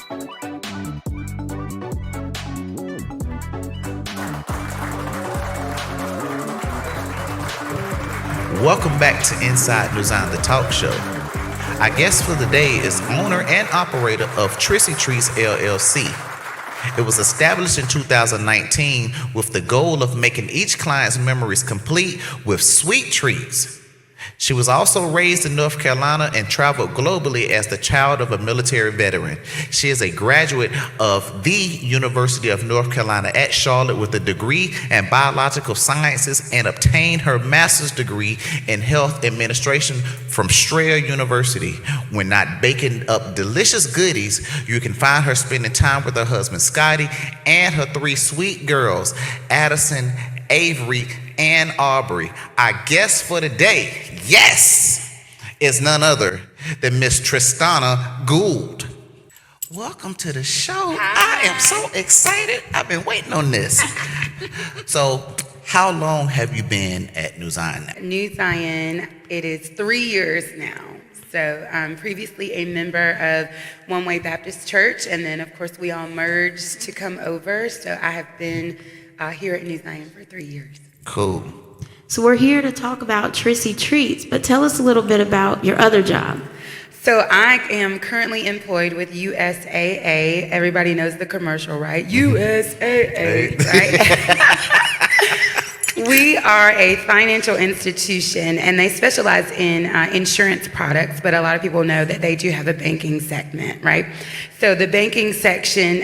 Welcome back to Inside New Zion, the talk show. Our guest for the day is owner and operator of TRISSY Treats LLC. It was established in 2019 with the goal of making each client's memories complete with sweet treats. She was also raised in North Carolina and traveled globally as the child of a military veteran. She is a graduate of the University of North Carolina at Charlotte with a degree in biological sciences and obtained her master's degree in health administration from Strayer University. When not baking up delicious goodies, you can find her spending time with her husband Scotty and her three sweet girls, Addison, Avery, and Aubrey. Our guest for the day, yes, is none other than Miss Tristanna Gould. Welcome to the show. Hi. I am so excited. I've been waiting on this. So, how long have you been at New Zion now? New Zion, it is 3 years now. So I'm previously a member of One Way Baptist Church, and then of course we all merged to come over. So I have been here at New Zion for 3 years. Cool. So we're here to talk about TRISSY Treats, but tell us a little bit about your other job. So I am currently employed with USAA. Everybody knows the commercial, right? USAA, right? We are a financial institution, and they specialize in insurance products, but a lot of people know that they do have a banking segment, right? So the banking section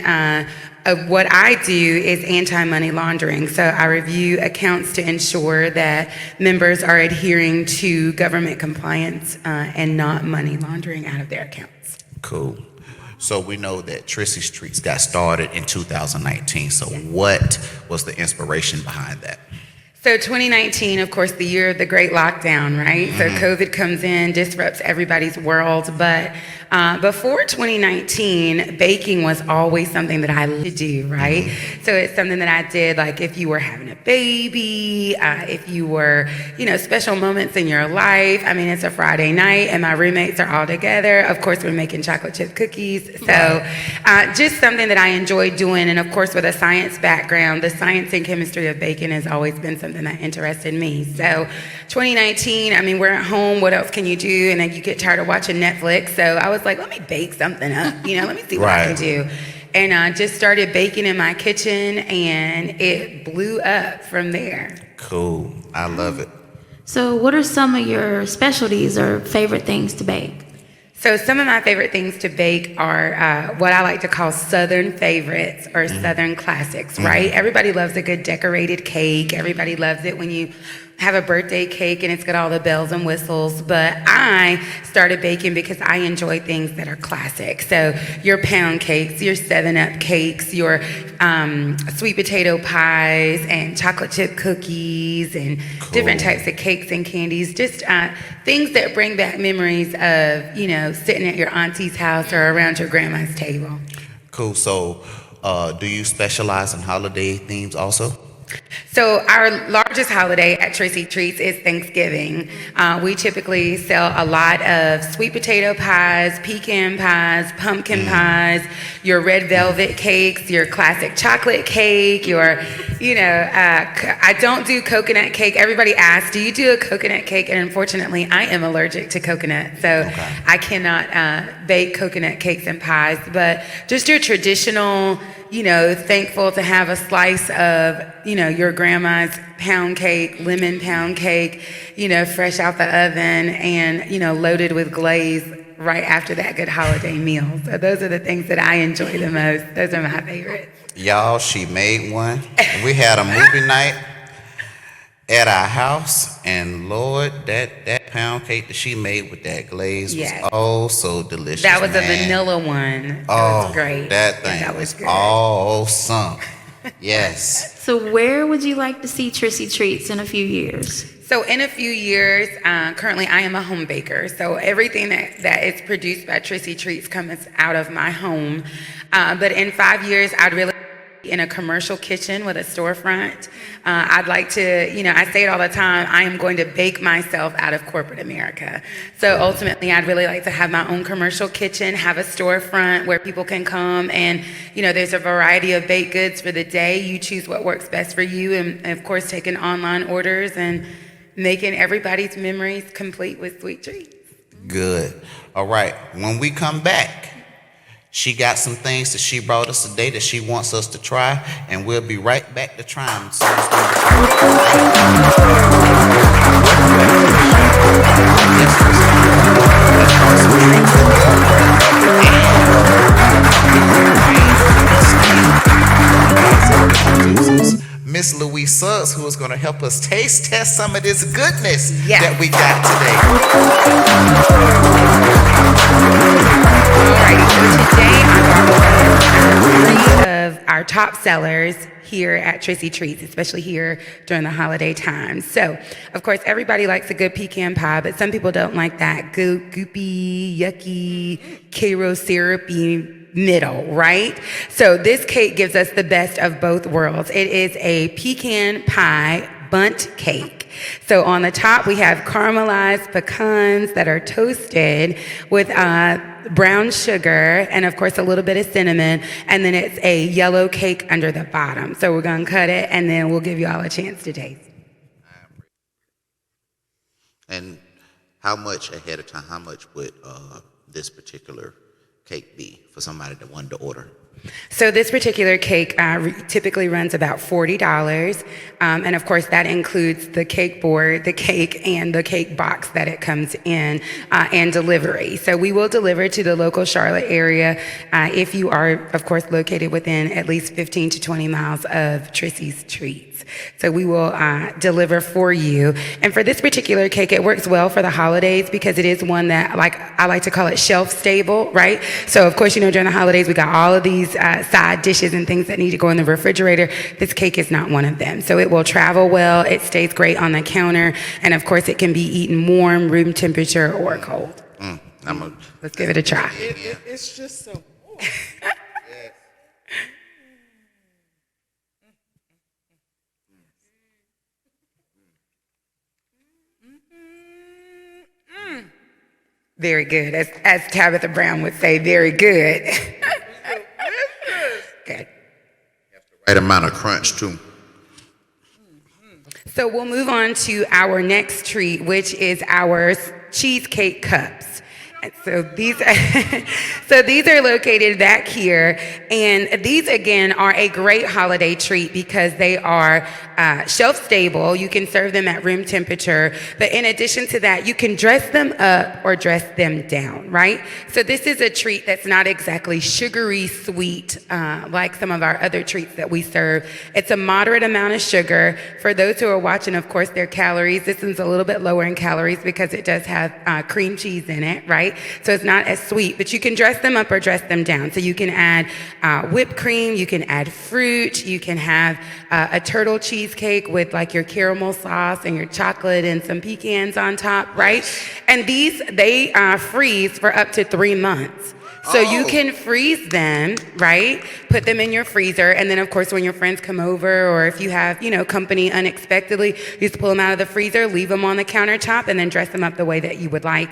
of what I do is anti-money laundering. So I review accounts to ensure that members are adhering to government compliance and not money laundering out of their accounts. Cool. So we know that TRISSY Treats got started in 2019. So what was the inspiration behind that? So 2019, of course, the year of the great lockdown, right? So COVID comes in, disrupts everybody's world. But before 2019, baking was always something that I loved to do, right? So it's something that I did, like if you were having a baby, if you were, special moments in your life. I mean, it's a Friday night and my roommates are all together. Of course, we're making chocolate chip cookies. So just something that I enjoyed doing. And of course, with a science background, the science and chemistry of baking has always been something that interested me. So 2019, I mean, we're at home. What else can you do? And then you get tired of watching Netflix. So I was like, let me bake something up. Let me see what I can do. And I just started baking in my kitchen, and it blew up from there. Cool. I love it. So what are some of your specialties or favorite things to bake? So some of my favorite things to bake are what I like to call Southern favorites or Southern classics, right? Everybody loves a good decorated cake. Everybody loves it when you have a birthday cake and it's got all the bells and whistles. But I started baking because I enjoy things that are classic. So your pound cakes, your 7-Up cakes, your sweet potato pies and chocolate chip cookies and different types of cakes and candies. Just things that bring back memories of, sitting at your auntie's house or around your grandma's table. Cool. So do you specialize in holiday themes also? So our largest holiday at TRISSY Treats is Thanksgiving. We typically sell a lot of sweet potato pies, pecan pies, pumpkin pies, your red velvet cakes, your classic chocolate cake, I don't do coconut cake. Everybody asks, do you do a coconut cake? And unfortunately, I am allergic to coconut, so I cannot bake coconut cakes and pies. But just your traditional, thankful to have a slice of, your grandma's pound cake, lemon pound cake, fresh out the oven and, loaded with glaze right after that good holiday meal. So those are the things that I enjoy the most. Those are my favorites. Y'all, she made one. We had a movie night at our house, and Lord, that pound cake that she made with that glaze was so delicious. That was a vanilla one. That was great. That thing was awesome. Yes. So where would you like to see TRISSY Treats in a few years? So in a few years, currently I am a home baker. So everything that is produced by TRISSY Treats comes out of my home. But in 5 years, I'd really in a commercial kitchen with a storefront. I'd like to, I say it all the time, I am going to bake myself out of corporate America. So ultimately, I'd really like to have my own commercial kitchen, have a storefront where people can come and, there's a variety of baked goods for the day. You choose what works best for you, and of course, taking online orders and making everybody's memories complete with sweet treats. Good. All right. When we come back, she got some things that she brought us today that she wants us to try, and we'll be right back to try them. Miss Louise Suggs, who is going to help us taste test some of this goodness that we got today. Alrighty, so today I brought three of our top sellers here at TRISSY Treats, especially here during the holiday times. So, of course, everybody likes a good pecan pie, but some people don't like that goopy, yucky, Cairo syrupy middle, right? So this cake gives us the best of both worlds. It is a pecan pie BUNDT cake. So on the top, we have caramelized pecans that are toasted with brown sugar and, of course, a little bit of cinnamon. And then it's a yellow cake under the bottom. So we're going to cut it, and then we'll give you all a chance to taste. And how much ahead of time, how much would this particular cake be for somebody that wanted to order? So this particular cake typically runs about $40, and of course that includes the cake board, the cake, and the cake box that it comes in, and delivery. So we will deliver to the local Charlotte area if you are, of course, located within at least 15 to 20 miles of Trissy's Treats. So we will deliver for you. And for this particular cake, it works well for the holidays because it is one that, I like to call it shelf stable, right? So of course, during the holidays, we got all of these side dishes and things that need to go in the refrigerator. This cake is not one of them. So it will travel well, it stays great on the counter, and of course it can be eaten warm, room temperature, or cold. Let's give it a try. It's just so warm. Very good. As Tabitha Brown would say, very good. Good. Right amount of crunch, too. So we'll move on to our next treat, which is our cheesecake cups. And so these are located back here, and these again are a great holiday treat because they are shelf stable. You can serve them at room temperature, but in addition to that, you can dress them up or dress them down, right? So this is a treat that's not exactly sugary sweet like some of our other treats that we serve. It's a moderate amount of sugar. For those who are watching, of course, their calories, this one's a little bit lower in calories because it does have cream cheese in it, right? So it's not as sweet, but you can dress them up or dress them down. So you can add whipped cream, you can add fruit, you can have a turtle cheesecake with your caramel sauce and your chocolate and some pecans on top, right? And they freeze for up to 3 months. So you can freeze them, right? Put them in your freezer. And then, of course, when your friends come over or if you have, company unexpectedly, you just pull them out of the freezer, leave them on the countertop, and then dress them up the way that you would like.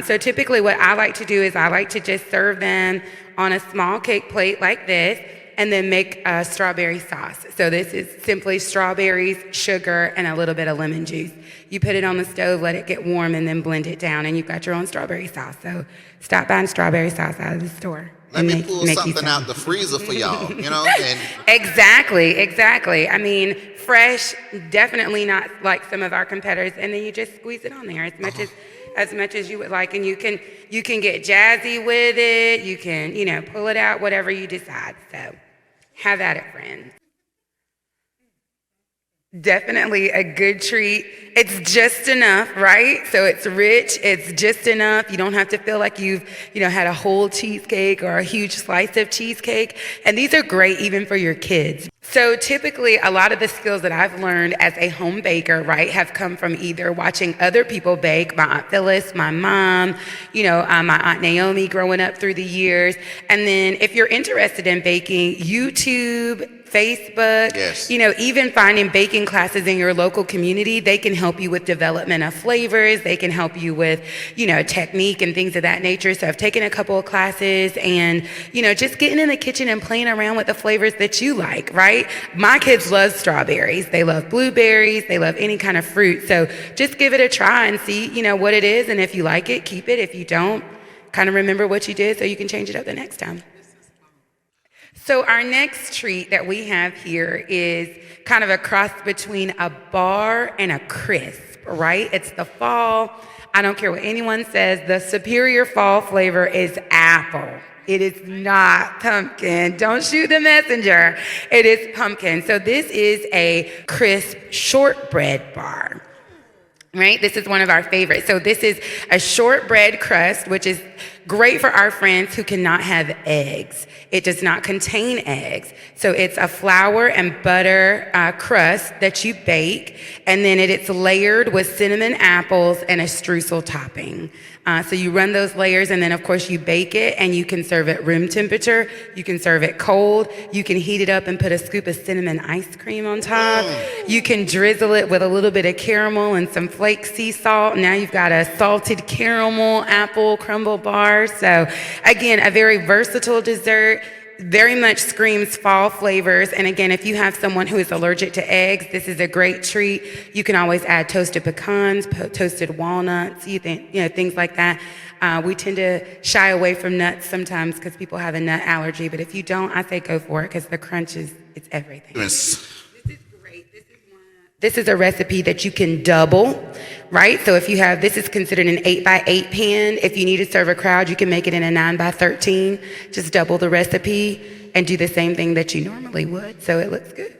So typically what I like to do is I like to just serve them on a small cake plate like this and then make a strawberry sauce. So this is simply strawberries, sugar, and a little bit of lemon juice. You put it on the stove, let it get warm, and then blend it down, and you've got your own strawberry sauce. So stop buying strawberry sauce out of the store. Let me pull something out the freezer for y'all, And Exactly. I mean, fresh, definitely not like some of our competitors, and then you just squeeze it on there as much as you would like, and you can get jazzy with it. You can, pull it out, whatever you decide. So have at it, friends. Definitely a good treat. It's just enough, right? So it's rich. It's just enough. You don't have to feel like you've, had a whole cheesecake or a huge slice of cheesecake. And these are great even for your kids. So typically a lot of the skills that I've learned as a home baker, right, have come from either watching other people bake, my Aunt Phyllis, my mom, my Aunt Naomi growing up through the years. And then if you're interested in baking, YouTube, Facebook. Yes. You know, even finding baking classes in your local community, they can help you with development of flavors. They can help you with, you know, technique and things of that nature. So I've taken a couple of classes and, you know, just getting in the kitchen and playing around with the flavors that you like, right? My kids love strawberries. They love blueberries. They love any kind of fruit. So just give it a try and see, you know, what it is. And if you like it, keep it. If you don't, kind of remember what you did so you can change it up the next time. So our next treat that we have here is kind of a cross between a bar and a crisp, right? It's the fall. I don't care what anyone says. The superior fall flavor is apple. It is not pumpkin. Don't shoot the messenger. It is pumpkin. So this is a crisp shortbread bar. Right? This is one of our favorites. So this is a shortbread crust, which is great for our friends who cannot have eggs. It does not contain eggs. So it's a flour and butter crust that you bake, and then it's layered with cinnamon apples and a streusel topping. So you run those layers, and then of course you bake it, and you can serve it room temperature. You can serve it cold. You can heat it up and put a scoop of cinnamon ice cream on top. You can drizzle it with a little bit of caramel and some flake sea salt. Now you've got a salted caramel apple crumble bar. So again, a very versatile dessert. Very much screams fall flavors. And again, if you have someone who is allergic to eggs, this is a great treat. You can always add toasted pecans, toasted walnuts, things like that. We tend to shy away from nuts sometimes because people have a nut allergy. But if you don't, I say go for it because the crunch it's everything. Yes. This is great. This is a recipe that you can double, right? So if you have, this is considered an 8x8 pan. If you need to serve a crowd, you can make it in a 9x13. Just double the recipe and do the same thing that you normally would. So it looks good.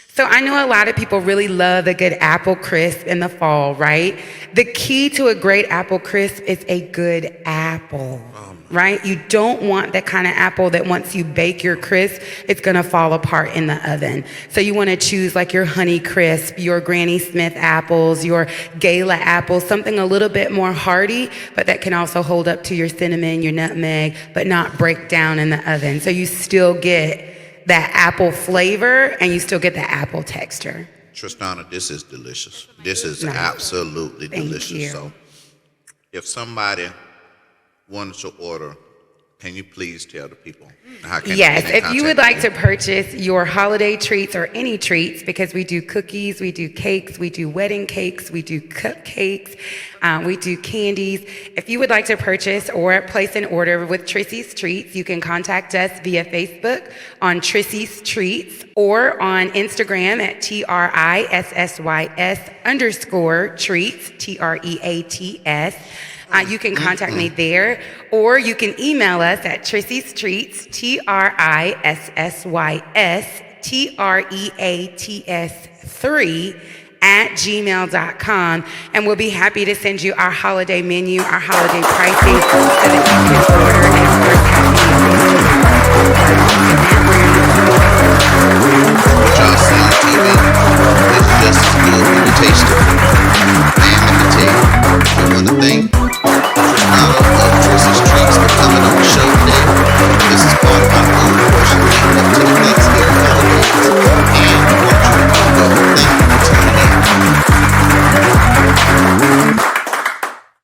So I know a lot of people really love a good apple crisp in the fall, right? The key to a great apple crisp is a good apple, right? You don't want that kind of apple that once you bake your crisp, it's gonna fall apart in the oven. So you wanna choose like your Honey Crisp, your Granny Smith apples, your Gala apples, something a little bit more hearty, but that can also hold up to your cinnamon, your nutmeg, but not break down in the oven. So you still get that apple flavor and you still get the apple texture. Tristanna, this is delicious. This is Nice. absolutely Thank delicious. you. So if somebody wanted to order, can you please tell the people how can Yes, they if you would contact like to purchase your holiday treats or any treats, because we do cookies, we do cakes, we do wedding cakes, we do cupcakes, we do candies. If you would like to purchase or place an order with Trissy's Treats, you can contact us via Facebook on Trissy's Treats or on Instagram at TRISSYS_treats, TREATS. You can contact me there, or you can email us at Trissy's Treats, TRISSYS_treats3@gmail.com, and we'll be happy to send you our holiday menu, our holiday pricing, so that you can order